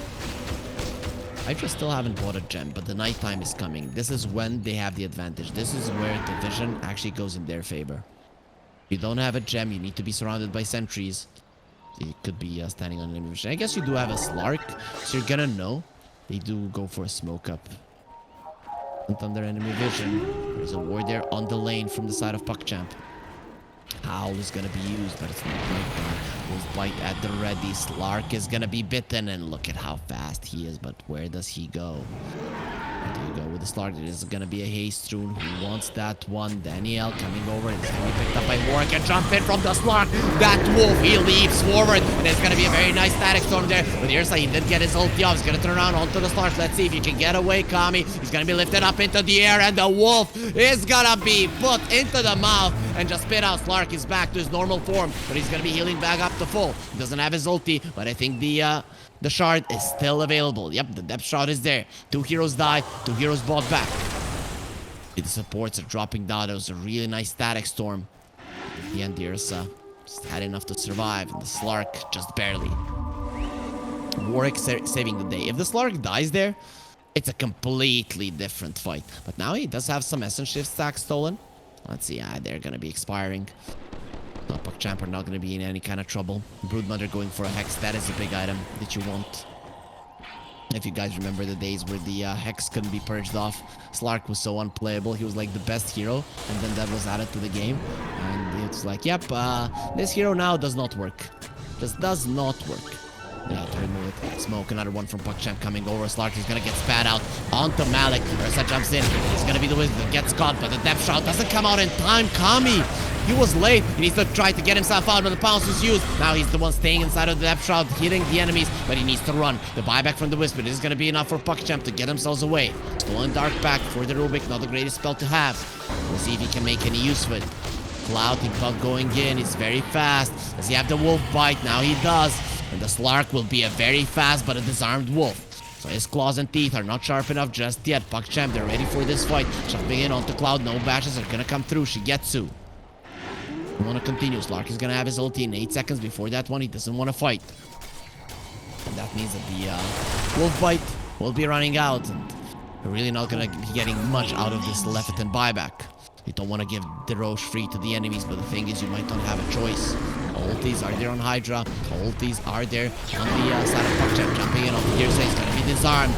I just still haven't bought a gem, but the nighttime is coming. This is when they have the advantage. This is where the vision actually goes in their favor. If you don't have a gem, you need to be surrounded by sentries. You could be standing on enemy vision. I guess you do have a Slark, so you're gonna know. They do go for a smoke up. And under enemy vision, there's a ward there on the lane from the side of PuckChamp. Howl is gonna be used, but it's not right. Wolf Bite at the ready. Slark is gonna be bitten, and look at how fast he is. But where does he go? Where do you go with the Slark? It is gonna be a haste rune. Who wants that one? Daniel coming over. It's gonna be picked up by Warwick and jump in from the Slark. That Wolf, he leaps forward, and it's gonna be a very nice static storm there. But here's he did get his ulti off. He's gonna turn around onto the Slark. Let's see if you can get away, Kami. He's gonna be lifted up into the air, and the Wolf is gonna be put into the mouth and just spit out. Slark is back to his normal form, but he's gonna be healing back up to full. He doesn't have his ulti, but I think the shard is still available. Yep, the depth shard is there. 2 heroes died, 2 heroes bought back. The supports are dropping down. It was a really nice static storm. At the end, the Ursa just had enough to survive, and the Slark just barely. Warwick saving the day. If the Slark dies there, it's a completely different fight. But now he does have some Essence Shift stacks stolen. Let's see, they're gonna be expiring. PuckChamp are not gonna be in any kind of trouble. Broodmother going for a Hex, that is a big item that you want. If you guys remember the days where the Hex couldn't be purged off, Slark was so unplayable. He was like the best hero, and then that was added to the game. And it's like, yep, this hero now does not work. Just does not work. Yeah, to remove it. Smoke, another one from PuckChamp coming over. Slark is gonna get spat out onto Malik. Ursa jumps in. It's gonna be the Wizard that gets caught, but the depth shot doesn't come out in time. Kami, he was late. He needs to try to get himself out, but the pounce was used. Now he's the one staying inside of the depth shot, hitting the enemies, but he needs to run. The buyback from the Whisper is gonna be enough for PuckChamp to get themselves away. Stolen Dark Pact for the Rubik, not the greatest spell to have. We'll see if he can make any use of it. Cloud, he's not going in. He's very fast. Does he have the Wolf Bite? Now he does. And the Slark will be a very fast but a disarmed wolf. So his claws and teeth are not sharp enough just yet. PuckChamp, they're ready for this fight. Jumping in onto Cloud. No bashes are gonna come through. Shigetsu. I want to continue. Slark is gonna have his ulti in 8 seconds. Before that one, he doesn't want to fight. And that means that the Wolf Bite will be running out. And we're really not gonna be getting much out of this Leviathan buyback. You don't want to give the Roche free to the enemies, but the thing is you might not have a choice. Ultis are there on HYDRA. Ultis are there on the side of PuckChamp. Jumping in on the Hearsay. He's gonna be disarmed.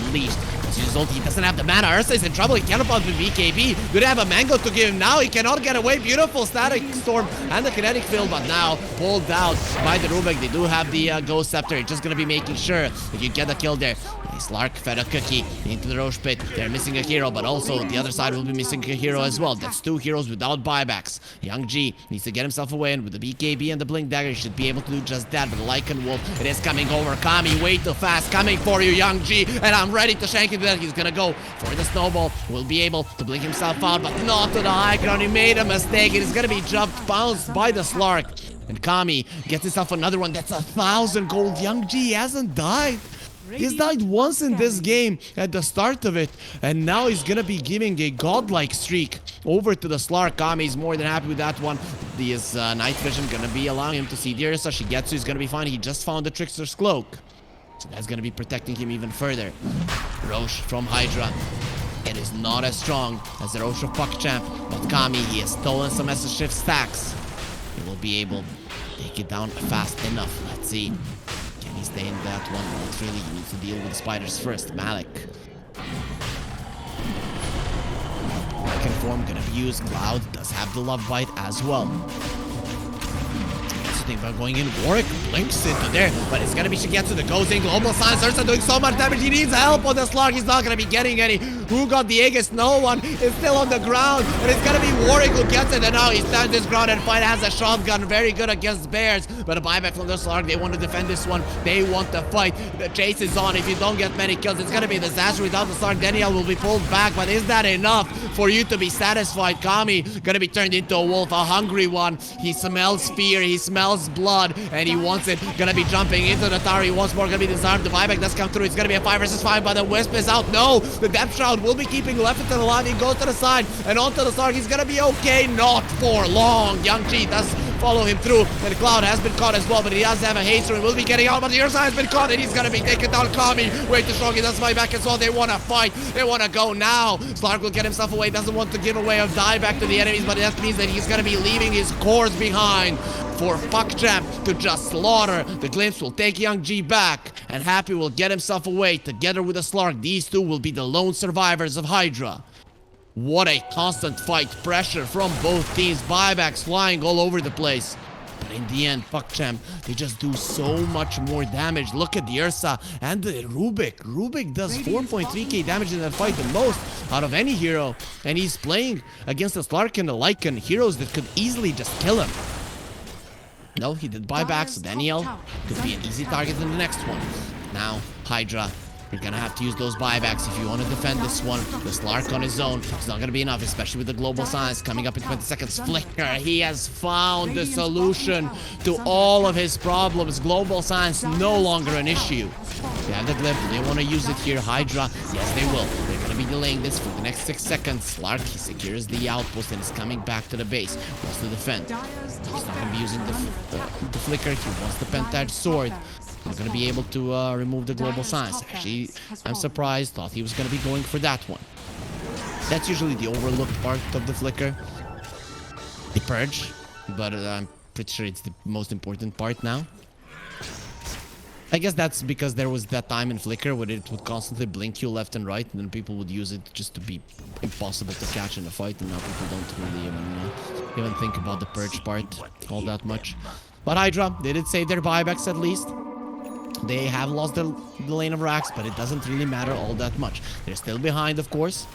Unleashed. His ulti. He doesn't have the mana. Ursa is in trouble. He cannot pop the BKB. Good to have a Mango to give him now. He cannot get away. Beautiful static storm and the kinetic field, but now pulled out by the Rubik. They do have the Ghost Scepter. He's just gonna be making sure that you get a kill there. Slark fed a cookie into the Roche pit. They're missing a hero, but also the other side will be missing a hero as well. That's 2 heroes without buybacks. Young G needs to get himself away, and with the BKB and the Blink Dagger, he should be able to do just that. But the Lycan Wolf, it is coming over. Kami, way too fast, coming for you, Young G, and I'm ready to shank him. He's gonna go for the snowball. Will be able to blink himself out, but not to the high ground. He made a mistake. It is gonna be jumped, bounced by the Slark. And Kami gets himself another one. That's 1,000 gold. Young G hasn't died. He's died once in this game at the start of it. And now he's gonna be giving a godlike streak over to the Slark. Kami's more than happy with that one. His night vision gonna be allowing him to see the Ursa. Shigetsu is gonna be fine. He just found the Trickster's Cloak. So that's gonna be protecting him even further. Roche from HYDRA. It is not as strong as the Roche of PuckChamp. But Kami, he has stolen some SS Shift stacks. He will be able to take it down fast enough. Let's see. Can he stay in that one? Not really. He needs to deal with the spiders first. Malik. Lycan form gonna be used. Cloud does have the love bite as well. About going in. Warwick blinks into there, but it's gonna be Shigetsu that goes in. Global Silence. Ursa doing so much damage. He needs help on the Slark. He's not gonna be getting any. Who got the Aegis? No one. Is still on the ground, and it's gonna be Warwick who gets it. And now he stands his ground and fight has a shotgun. Very good against bears, but a buyback from the Slark. They want to defend this one. They want to fight. The chase is on. If you don't get many kills, it's gonna be a disaster without the Slark. Daniel will be pulled back, but is that enough for you to be satisfied? Kami gonna be turned into a wolf, a hungry one. He smells fear. He smells blood, and he wants it. Gonna be jumping into the tower. He wants more. Gonna be disarmed. The buyback does come through. It's gonna be a 5 versus 5, but the Wisp is out. No, the Depth Shroud will be keeping Lefton alive. He goes to the side and onto the Slark. He's gonna be okay. Not for long. Young G does follow him through, and Cloud has been caught as well, but he does have a haste, so he will be getting out. But the Ursa has been caught, and he's gonna be taken down. Kami, way too strong. He does fight back as well. They wanna fight. They wanna go now. Slark will get himself away. Doesn't want to give away or die back to the enemies, but that means that he's gonna be leaving his cores behind for PuckChamp to just slaughter. The Glimpse will take Young G back, and Happy will get himself away together with the Slark. These two will be the lone survivors of HYDRA. What a constant fight. Pressure from both teams. Buybacks flying all over the place. But in the end, PuckChamp, they just do so much more damage. Look at the Ursa and the Rubik. Rubik does 4.3k damage in that fight, the most out of any hero. And he's playing against the Slark and the Lycan, heroes that could easily just kill him. No, he did buybacks, so Daniel could be an easy target in the next one. Now, HYDRA, you're gonna have to use those buybacks if you want to defend this one. The Slark on his own, it's not gonna be enough, especially with the Global Silence coming up in 20 seconds. Flicker, he has found the solution to all of his problems. Global Silence no longer an issue. They have the Glyph, they want to use it here. HYDRA, yes they will. They're gonna be delaying this for the next 6 seconds. Slark, he secures the outpost and is coming back to the base. He wants to defend. He's not gonna be using the Flicker, he wants the Pentage Sword. Not gonna be able to remove the Global Silence. Actually, I'm surprised. Thought he was gonna be going for that one. That's usually the overlooked part of the Flicker. The Purge. But I'm pretty sure it's the most important part now. I guess that's because there was that time in Flicker where it would constantly blink you left and right, and then people would use it just to be impossible to catch in a fight, and now people don't really even think about the Purge part all that much. But HYDRA, they did save their buybacks at least. They have lost the lane of racks, but it doesn't really matter all that much. They're still behind, of course,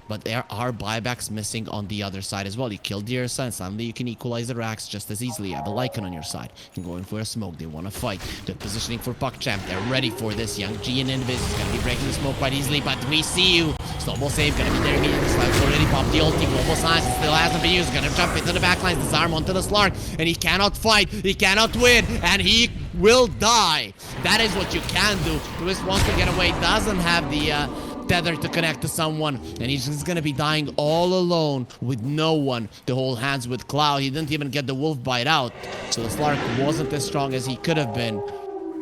but there are buybacks missing on the other side as well. You killed the Ursa, and suddenly you can equalize the racks just as easily. You have a Lycan on your side. You're going for a smoke. They want to fight. Good positioning for PuckChamp. They're ready for this. Young G and Invis is going to be breaking the smoke quite easily, but we see you. Snowball save, going to be there immediately. Slark's already popped the ulti. Global Silence still hasn't been used. Going to jump into the backlines, disarm onto the Slark, and he cannot fight. He cannot win, and he will die. That is what you can do. Twist wants to get away, doesn't have the tether to connect to someone, and he's just gonna be dying all alone with no one to hold hands with. Cloud, he didn't even get the wolf bite out, so the Slark wasn't as strong as he could have been.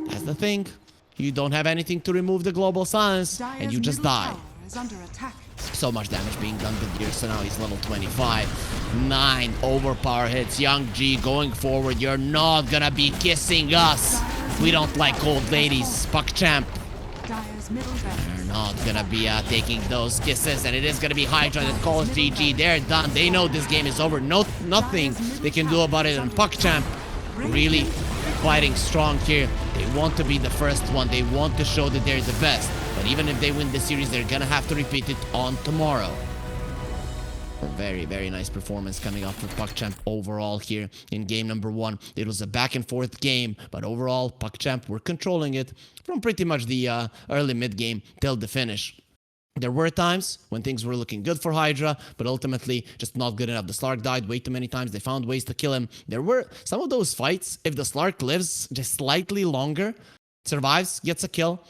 That's the thing. You don't have anything to remove the Global Silence, and you just die. So much damage being done with Gear, so now he's level 25. 9 overpower hits. Young G going forward. You're not gonna be kissing us. We don't like old ladies. PuckChamp. They're not gonna be taking those kisses, and it is gonna be HYDRA that calls GG. They're done. They know this game is over. Nothing they can do about it. And PuckChamp really fighting strong here. They want to be the first one. They want to show that they're the best. But even if they win the series, they're gonna have to repeat it on tomorrow. A very, very nice performance coming up for PuckChamp overall here in game number 1. It was a back and forth game, but overall, PuckChamp were controlling it from pretty much the early mid game till the finish. There were times when things were looking good for HYDRA, but ultimately just not good enough. The Slark died way too many times. They found ways to kill him. There were some of those fights, if the Slark lives just slightly longer, survives, gets a kill,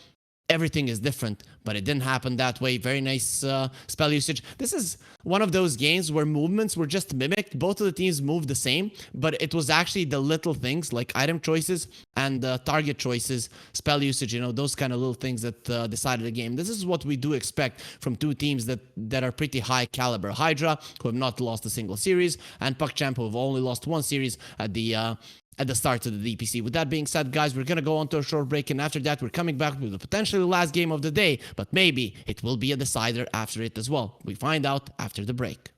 everything is different, but it didn't happen that way. Very nice spell usage. This is one of those games where movements were just mimicked. Both of the teams moved the same, but it was actually the little things like item choices and target choices, spell usage, you know, those kind of little things that decided the game. This is what we do expect from two teams that are pretty high caliber. HYDRA, who have not lost a single series, and PuckChamp, who have only lost one series at the start of the DPC. With that being said, guys, we're going to go on to a short break, and after that, we're coming back with the potentially last game of the day, but maybe it will be a decider after it as well. We find out after the break.